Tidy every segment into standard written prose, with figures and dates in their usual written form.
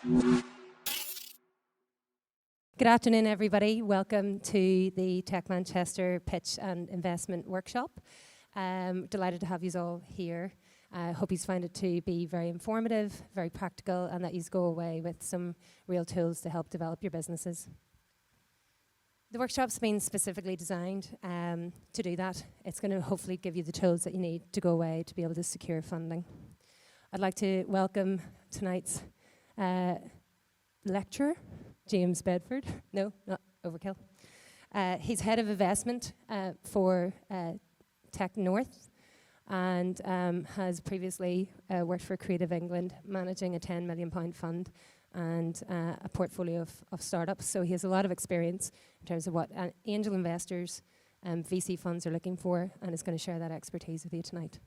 Good afternoon, everybody. Welcome to the Tech Manchester Pitch and Investment Workshop. Delighted to have you all here. I hope you find it to be very informative, very practical, and that you go away with some real tools to help develop your businesses. The workshop's been specifically designed to do that. It's going to hopefully give you the tools that you need to go away to be able to secure funding. I'd like to welcome tonight's lecturer, James Bedford. No, not overkill. He's head of investment for Tech North and has previously worked for Creative England, managing a £10 million fund and a portfolio of startups. So he has a lot of experience in terms of what angel investors and VC funds are looking for, and is going to share that expertise with you tonight.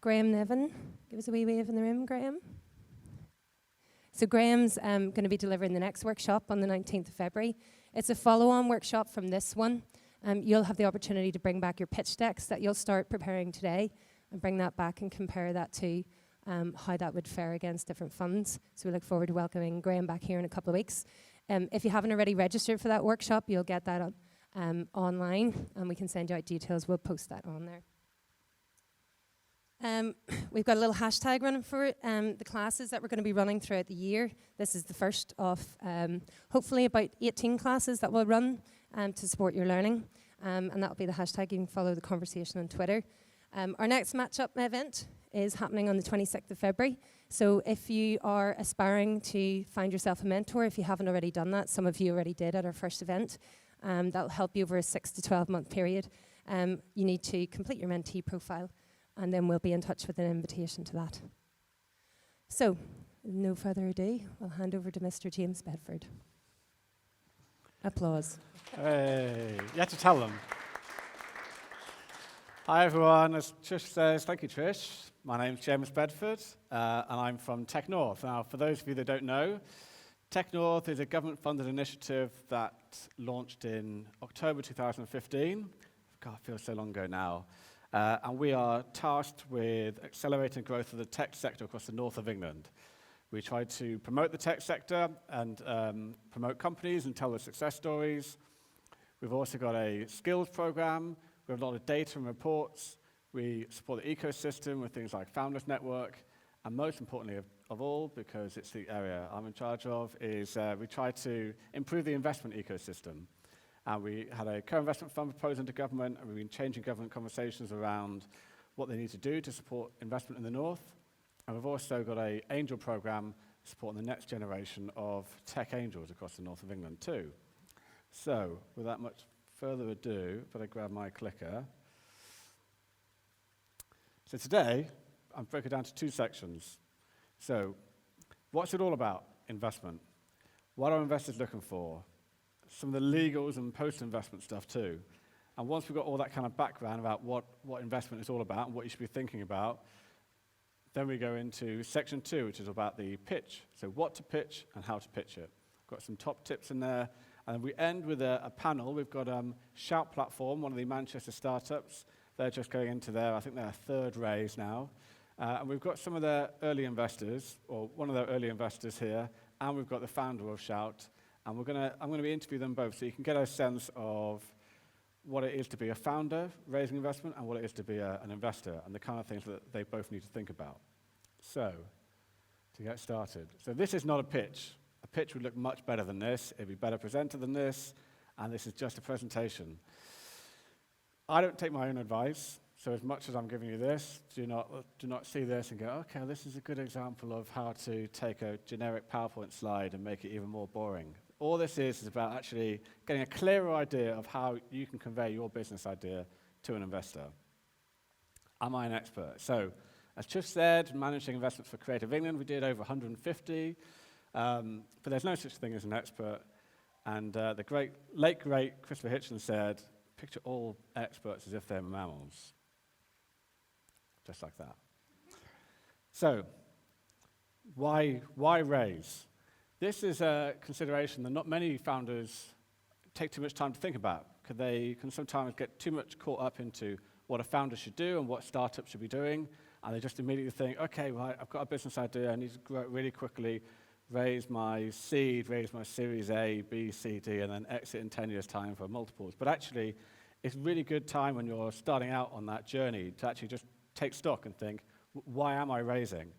Graham Nevin, give us a wee wave in the room, Graham. So Graham's going to be delivering the next workshop on the 19th of February. It's a follow-on workshop from this one. You'll have the opportunity to bring back your pitch decks that you'll start preparing today and bring that back and compare that to how that would fare against different funds. So we look forward to welcoming Graham back here in a couple of weeks. If you haven't already registered for that workshop, you'll get that online, and we can send you out details. We'll post that on there. We've got a little hashtag running for the classes that we're going to be running throughout the year. This is the first of hopefully about 18 classes that we'll run to support your learning. And that'll be the hashtag. You can follow the conversation on Twitter. Our next match-up event is happening on the 26th of February. So if you are aspiring to find yourself a mentor, if you haven't already done that, some of you already did at our first event, that'll help you over a 6 to 12 month period. You need to complete your mentee profile, and then we'll be in touch with an invitation to that. So, no further ado, I'll hand over to Mr. James Bedford. Applause. Hey, you had to tell them. Hi everyone, as Trish says, thank you Trish. My name's James Bedford, and I'm from Tech North. Now, for those of you that don't know, Tech North is a government-funded initiative that launched in October 2015. God, it feels so long ago now. And we are tasked with accelerating growth of the tech sector across the north of England. We try to promote the tech sector and promote companies and tell their success stories. We've also got a skills program. We have a lot of data and reports. We support the ecosystem with things like Founders Network. And most importantly of all, because it's the area I'm in charge of, is we try to improve the investment ecosystem. And we had a co-investment fund proposed into government, and we've been changing government conversations around what they need to do to support investment in the north. And we've also got an angel program supporting the next generation of tech angels across the north of England too. So, without much further ado, better grab my clicker. So today, I've broken it down to two sections. So, what's it all about, investment? What are investors looking for? Some of the legals and post-investment stuff too. And once we've got all that kind of background about what investment is all about and what you should be thinking about, then we go into section 2, which is about the pitch. So what to pitch and how to pitch it. Got some top tips in there. And we end with a panel. We've got Shout Platform, one of the Manchester startups. They're just going into their, I think their third raise now. And we've got some of their early investors, or one of their early investors here, and we've got the founder of Shout. And I'm going to be interviewing them both so you can get a sense of what it is to be a founder raising investment and what it is to be an investor and the kind of things that they both need to think about. So, to get started. So this is not a pitch. A pitch would look much better than this. It'd be better presented than this. And this is just a presentation. I don't take my own advice. So as much as I'm giving you this, do not see this and go, okay, this is a good example of how to take a generic PowerPoint slide and make it even more boring. All this is about actually getting a clearer idea of how you can convey your business idea to an investor. Am I an expert? So, as Trish said, managing investments for Creative England, we did over 150. But there's no such thing as an expert. And the late great Christopher Hitchens said, picture all experts as if they're mammals. Just like that. So, why raise? This is a consideration that not many founders take too much time to think about. They can sometimes get too much caught up into what a founder should do and what startups should be doing, and they just immediately think, okay, right, I've got a business idea, I need to grow it really quickly, raise my seed, raise my Series A, B, C, D, and then exit in 10 years' time for multiples. But actually, it's really good time when you're starting out on that journey to actually just take stock and think, why am I raising?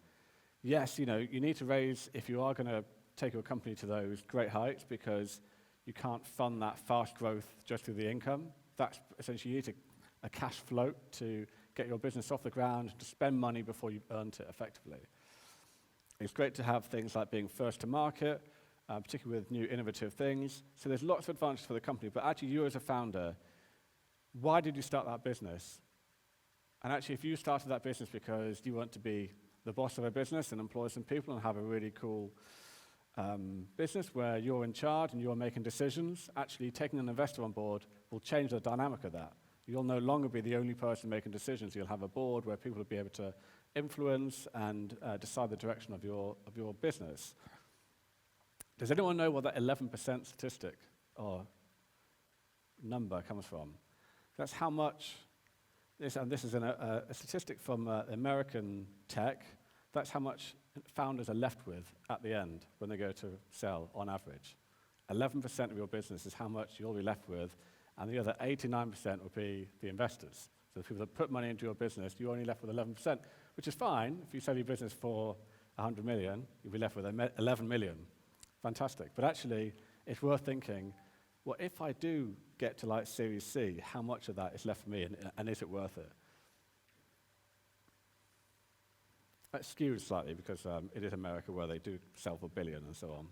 Yes, you need to raise if you are going to take your company to those great heights, because you can't fund that fast growth just through the income. That's essentially, you need a cash float to get your business off the ground, to spend money before you've earned it effectively. It's great to have things like being first to market, particularly with new innovative things. So there's lots of advantages for the company, but actually you as a founder, why did you start that business? And actually, if you started that business because you want to be the boss of a business and employ some people and have a really cool business where you're in charge and you're making decisions, actually taking an investor on board will change the dynamic of that. You'll no longer be the only person making decisions. You'll have a board where people will be able to influence and decide the direction of your business. Does anyone know what that 11% statistic or number comes from? That's how much, this is a statistic from American tech, that's how much founders are left with at the end when they go to sell on average. 11% of your business is how much you'll be left with, and the other 89% will be the investors. So the people that put money into your business, you're only left with 11%, which is fine. If you sell your business for 100 million, you'll be left with 11 million. Fantastic. But actually, it's worth thinking, well, if I do get to like Series C, how much of that is left for me, and is it worth it? That's skewed slightly because it is America where they do sell for billion and so on.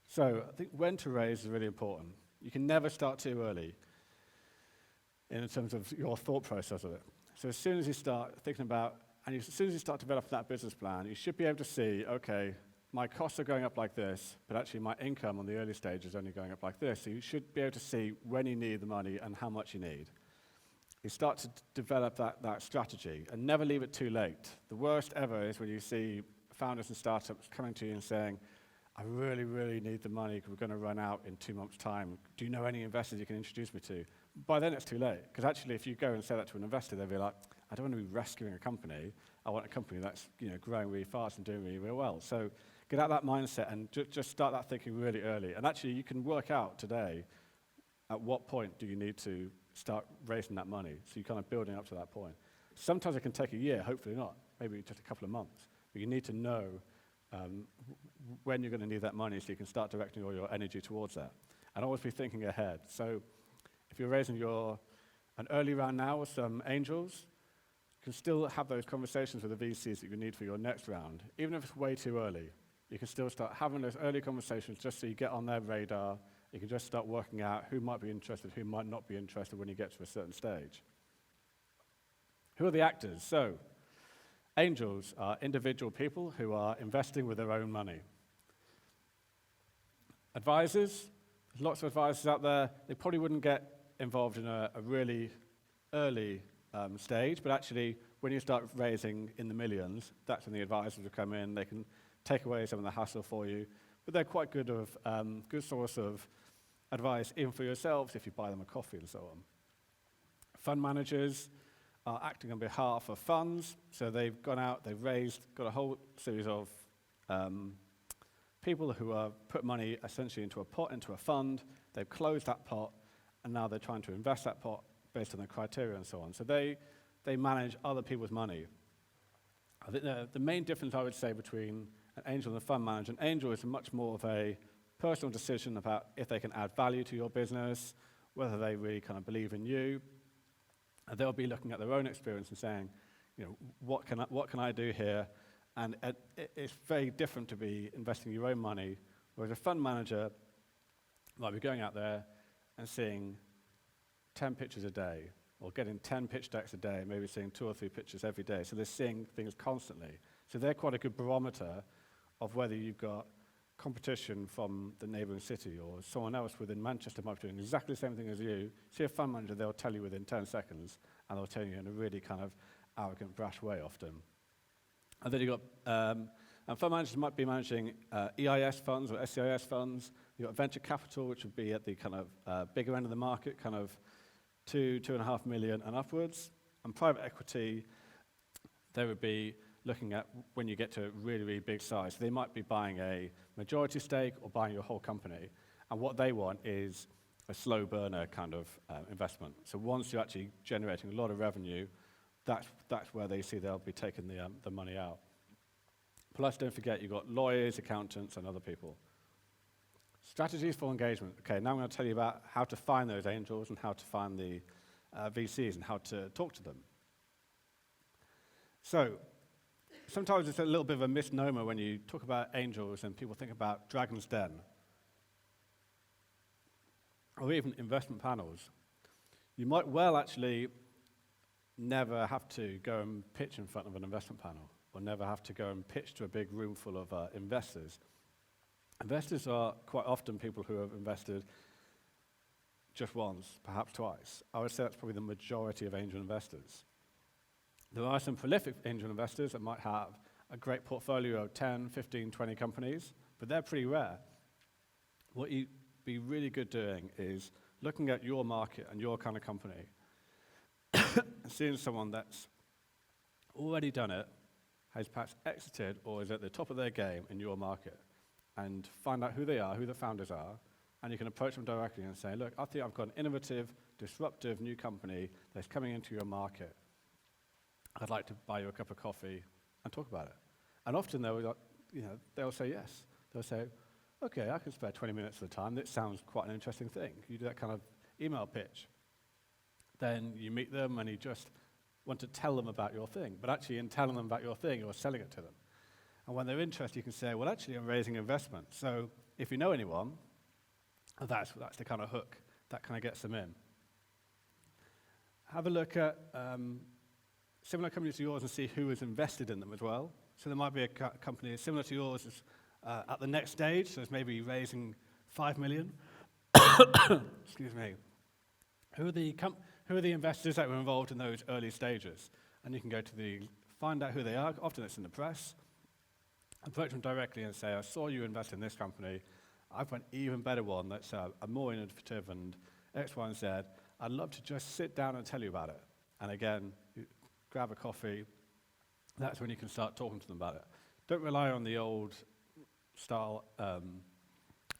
So I think when to raise is really important. You can never start too early in terms of your thought process of it. So as soon as you start thinking about, and as soon as you start developing that business plan, you should be able to see, okay, my costs are going up like this, but actually my income on the early stage is only going up like this. So you should be able to see when you need the money and how much you need. You start to develop that strategy and never leave it too late. The worst ever is when you see founders and startups coming to you and saying, I really, really need the money because we're going to run out in 2 months' time. Do you know any investors you can introduce me to? By then it's too late, because actually if you go and say that to an investor, they'll be like, I don't want to be rescuing a company. I want a company that's growing really fast and doing really, really well. So get out of that mindset and just start that thinking really early. And actually you can work out today at what point do you need to start raising that money. So you're kind of building up to that point. Sometimes it can take a year, hopefully not, maybe just a couple of months. But you need to know when you're going to need that money so you can start directing all your energy towards that. And always be thinking ahead. So if you're raising an early round now with some angels, you can still have those conversations with the VCs that you need for your next round. Even if it's way too early, you can still start having those early conversations just so you get on their radar. You can just start working out who might be interested, who might not be interested when you get to a certain stage. Who are the actors? So, angels are individual people who are investing with their own money. Advisors, there's lots of advisors out there. They probably wouldn't get involved in a really early stage, but actually, when you start raising in the millions, that's when the advisors will come in. They can take away some of the hassle for you, but they're quite good source of advice, even for yourselves, if you buy them a coffee and so on. Fund managers are acting on behalf of funds, so they've gone out, they've got a whole series of people who have put money essentially into a pot, into a fund. They've closed that pot, and now they're trying to invest that pot based on the criteria and so on. So they manage other people's money. I think the main difference I would say between an angel and a fund manager, an angel is much more of a personal decision about if they can add value to your business, whether they really kind of believe in you. And they'll be looking at their own experience and saying, what can I do here? And it's very different to be investing your own money, whereas a fund manager might be going out there and seeing 10 pitches a day, or getting 10 pitch decks a day, maybe seeing 2 or 3 pitches every day. So they're seeing things constantly. So they're quite a good barometer of whether you've got competition from the neighbouring city or someone else within Manchester might be doing exactly the same thing as you. See a fund manager, they'll tell you within 10 seconds, and they'll tell you in a really kind of arrogant, brash way often. And then you've got, and fund managers might be managing EIS funds or SCIS funds. You've got venture capital, which would be at the kind of bigger end of the market, kind of 2.5 million and upwards. And private equity, They would be looking at when you get to a really, really big size. They might be buying a majority stake or buying your whole company. And what they want is a slow burner kind of investment. So once you're actually generating a lot of revenue, that's where they see they'll be taking the money out. Plus, don't forget, you've got lawyers, accountants, and other people. Strategies for engagement. Okay, now I'm going to tell you about how to find those angels and how to find the VCs and how to talk to them. So, sometimes it's a little bit of a misnomer when you talk about angels and people think about Dragon's Den or even investment panels. You might well actually never have to go and pitch in front of an investment panel or never have to go and pitch to a big room full of investors. Investors are quite often people who have invested just once, perhaps twice. I would say that's probably the majority of angel investors. There are some prolific angel investors that might have a great portfolio of 10, 15, 20 companies, but they're pretty rare. What you'd be really good doing is looking at your market and your kind of company and seeing someone that's already done it, has perhaps exited or is at the top of their game in your market, and find out who they are, who the founders are, and you can approach them directly and say, look, I think I've got an innovative, disruptive new company that's coming into your market. I'd like to buy you a cup of coffee and talk about it. And often they'll say yes. They'll say, okay, I can spare 20 minutes of the time. That sounds quite an interesting thing. You do that kind of email pitch. Then you meet them and you just want to tell them about your thing. But actually, in telling them about your thing, you're selling it to them. And when they're interested, you can say, well, actually, I'm raising investment. So if you know anyone, that's the kind of hook that kind of gets them in. Have a look at similar companies to yours and see who has invested in them as well. So there might be a company similar to yours at the next stage, so it's maybe raising 5 million. Excuse me. Who are the investors that were involved in those early stages? And you can go to find out who they are. Often it's in the press. Approach them directly and say, I saw you invest in this company. I've got an even better one that's more innovative and X, Y, and Z. I'd love to just sit down and tell you about it. And again, you grab a coffee. That's when you can start talking to them about it. Don't rely on the old style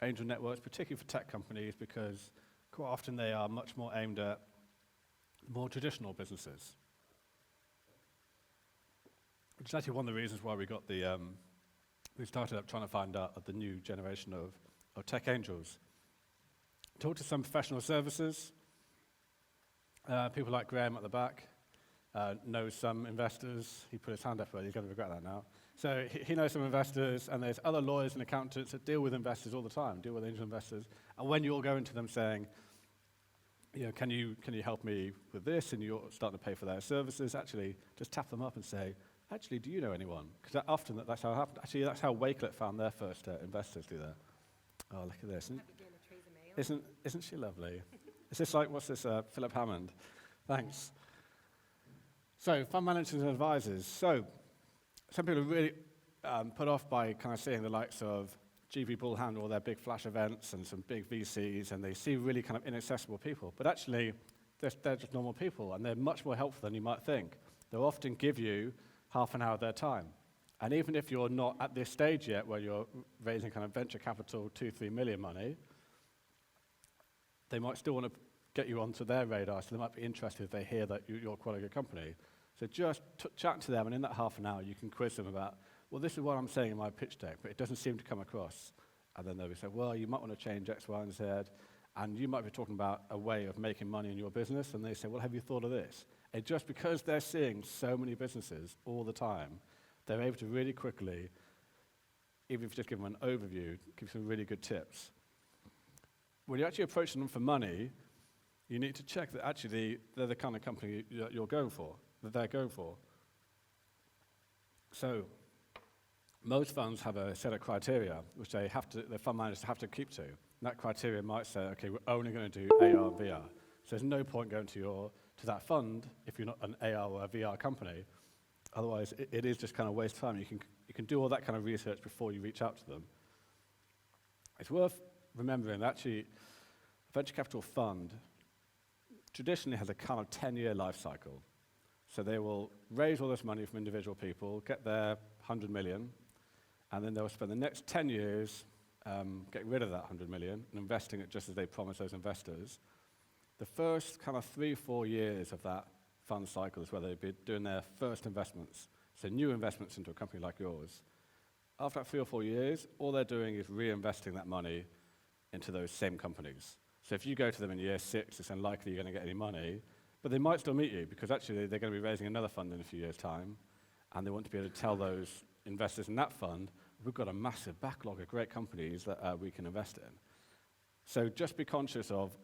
angel networks, particularly for tech companies, because quite often they are much more aimed at more traditional businesses. Which is actually one of the reasons why we started up trying to find out the new generation of tech angels. Talk to some professional services. People like Graham at the back knows some investors. He put his hand up earlier, he's going to regret that now. So he knows some investors, and there's other lawyers and accountants that deal with investors all the time, deal with angel investors. And when you're going to them saying, can you help me with this, and you're starting to pay for their services, actually just tap them up and say, actually, do you know anyone? Because often that's how it happened. Actually, that's how Wakelet found their first investors do that. Oh, look at this. Isn't she lovely? Is this like, what's this, Philip Hammond? Thanks. So, fund managers and advisors. So, some people are really put off by kind of seeing the likes of GB Bullhound or their big flash events and some big VCs, and they see really kind of inaccessible people. But actually, they're just normal people, and they're much more helpful than you might think. They'll often give you half an hour of their time. And even if you're not at this stage yet where you're raising kind of venture capital 2-3 million money, they might still want to get you onto their radar, so they might be interested if they hear that you're quite a good company. So just chat to them, and in that half an hour you can quiz them about, well, this is what I'm saying in my pitch deck, but it doesn't seem to come across. And then they'll be saying, well, you might want to change X, Y, and Z, and you might be talking about a way of making money in your business, and they say, well, have you thought of this? And just because they're seeing so many businesses all the time, they're able to really quickly, even if you just give them an overview, give some really good tips. When you're actually approaching them for money, you need to check that actually they're the kind of company you're going for, that they're going for. So most funds have a set of criteria which their fund managers have to keep to. And that criteria might say, okay, we're only going to do AR and VR. So there's no point going to that fund if you're not an AR or a VR company. Otherwise, it is just kind of waste time. You can do all that kind of research before you reach out to them. It's worth remembering that actually a venture capital fund traditionally has a kind of 10-year life cycle. So they will raise all this money from individual people, get their 100 million, and then they'll spend the next 10 years getting rid of that 100 million and investing it just as they promised those investors. The first kind of 3-4 years of that fund cycle is where they'd be doing their first investments, so new investments into a company like yours. After that 3 or 4 years, all they're doing is reinvesting that money into those same companies. So if you go to them in year 6, it's unlikely you're going to get any money, but they might still meet you because actually they're going to be raising another fund in a few years' time, and they want to be able to tell those investors in that fund, we've got a massive backlog of great companies that we can invest in. So just be conscious of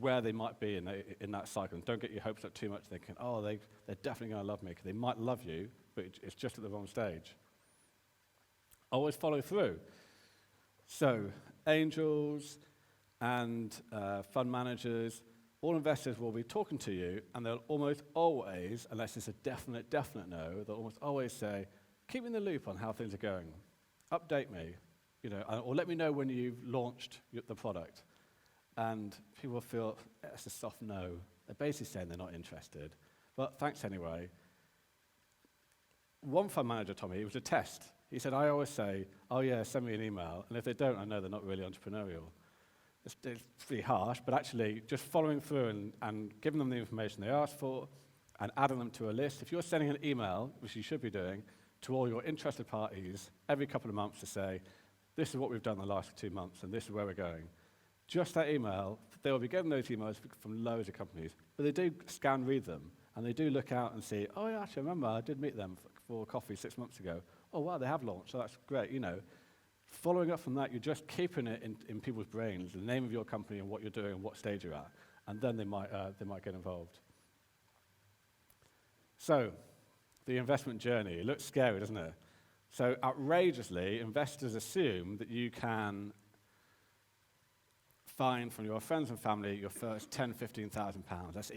where they might be in that cycle, and don't get your hopes up too much thinking, oh, they're definitely going to love me, because they might love you, but it's just at the wrong stage. Always follow through. So angels and fund managers, all investors will be talking to you, and they'll almost always, unless it's a definite no, they'll almost always say, keep me in the loop on how things are going. Update me, or let me know when you've launched the product. And people feel, it's a soft no. They're basically saying they're not interested. But thanks anyway. One fund manager told me it was a test. He said, I always say, oh yeah, send me an email. And if they don't, I know they're not really entrepreneurial. It's pretty harsh, but actually just following through and giving them the information they asked for and adding them to a list. If you're sending an email, which you should be doing, to all your interested parties every couple of months to say, this is what we've done the last 2 months and this is where we're going. Just that email, they will be getting those emails from loads of companies, but they do read them, and they do look out and see, oh yeah, actually, I remember I did meet them for coffee 6 months ago. Oh wow, they have launched, so that's great, Following up from that, you're just keeping it in people's brains, the name of your company and what you're doing and what stage you're at, and then they might get involved. So, the investment journey, it looks scary, doesn't it? So outrageously, investors assume that you can find from your friends and family your first £10,000, £15,000. That's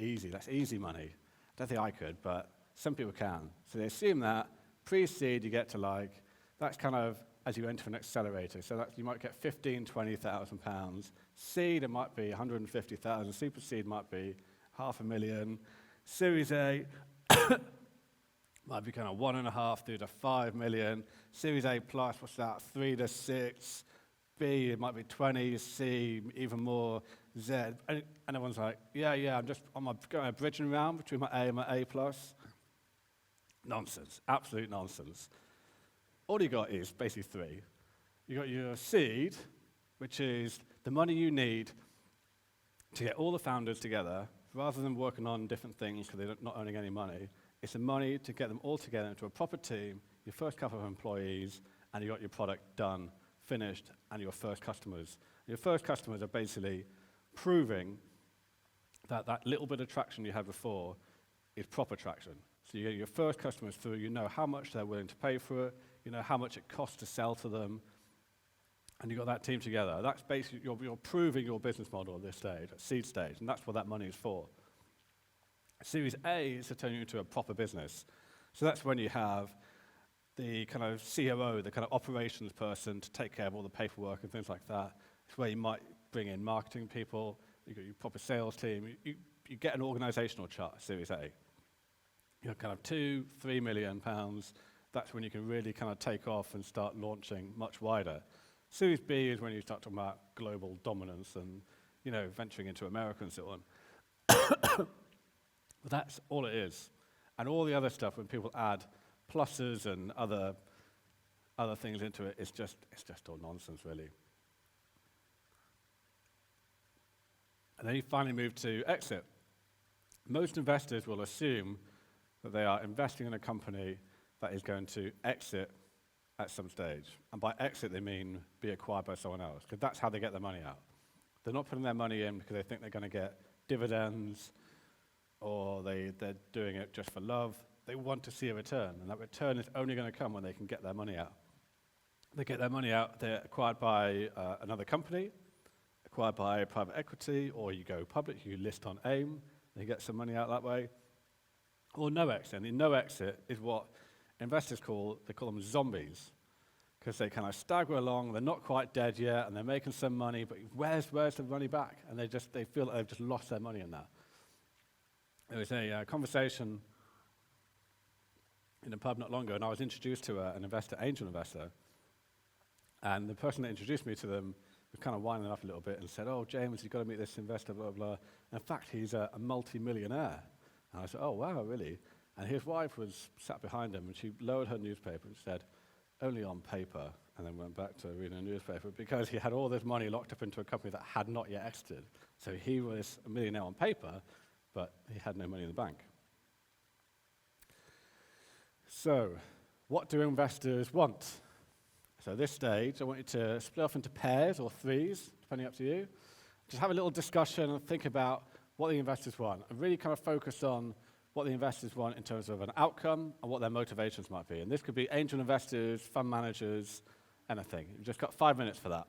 easy money. I don't think I could, but some people can. So they assume that pre-seed you get to that's kind of as you enter an accelerator. So you might get £15,000, £20,000. Seed, it might be 150,000. Super seed might be 500,000. Series A might be kind of 1.5 through to 5 million. Series A plus, what's that? 3 to 6. B, it might be 20. C, even more. Z, and everyone's like, yeah, I'm just on going a bridging round between my A and my A plus. Nonsense, absolute nonsense. All you got is basically 3. You got your seed, which is the money you need to get all the founders together, rather than working on different things because they're not earning any money. It's the money to get them all together into a proper team, your first couple of employees, and you got your product done, finished, and your first customers. Your first customers are basically proving that that little bit of traction you had before is proper traction. So you get your first customers through, you know how much they're willing to pay for it, you know how much it costs to sell to them, and you got that team together. That's basically, you're proving your business model at this stage, at seed stage, and that's what that money is for. Series A is to turn you into a proper business. So that's when you have the kind of COO, the kind of operations person to take care of all the paperwork and things like that. It's where you might bring in marketing people, you got your proper sales team, you get an organizational chart, Series A. You know, kind of £2-3 million, that's when you can really kind of take off and start launching much wider. Series B is when you start talking about global dominance and, venturing into America and so on. But that's all it is. And all the other stuff, when people add pluses and other things into it, it's just all nonsense, really. And then you finally move to exit. Most investors will assume that they are investing in a company that is going to exit at some stage. And by exit, they mean be acquired by someone else, because that's how they get their money out. They're not putting their money in because they think they're going to get dividends, or they're doing it just for love. They want to see a return, and that return is only going to come when they can get their money out. They get their money out, they're acquired by another company, acquired by private equity, or you go public, you list on AIM, they get some money out that way, or no exit. And the no exit is what investors call them zombies, because they kind of stagger along, they're not quite dead yet, and they're making some money, but where's the money back? And they feel that they've just lost their money in that. There was a conversation in a pub not long ago, and I was introduced to an investor, angel investor. And the person that introduced me to them was kind of winding up a little bit and said, "Oh, James, you've got to meet this investor, blah, blah, blah. In fact, he's a multi-millionaire." And I said, "Oh, wow, really?" And his wife was sat behind him, and she lowered her newspaper and said, "Only on paper," and then went back to reading a newspaper because he had all this money locked up into a company that had not yet exited. So he was a millionaire on paper, but he had no money in the bank. So, what do investors want? So at this stage, I want you to split off into pairs or threes, depending up to you. Just have a little discussion and think about what the investors want, and really kind of focus on what the investors want in terms of an outcome and what their motivations might be. And this could be angel investors, fund managers, anything. You've just got 5 minutes for that.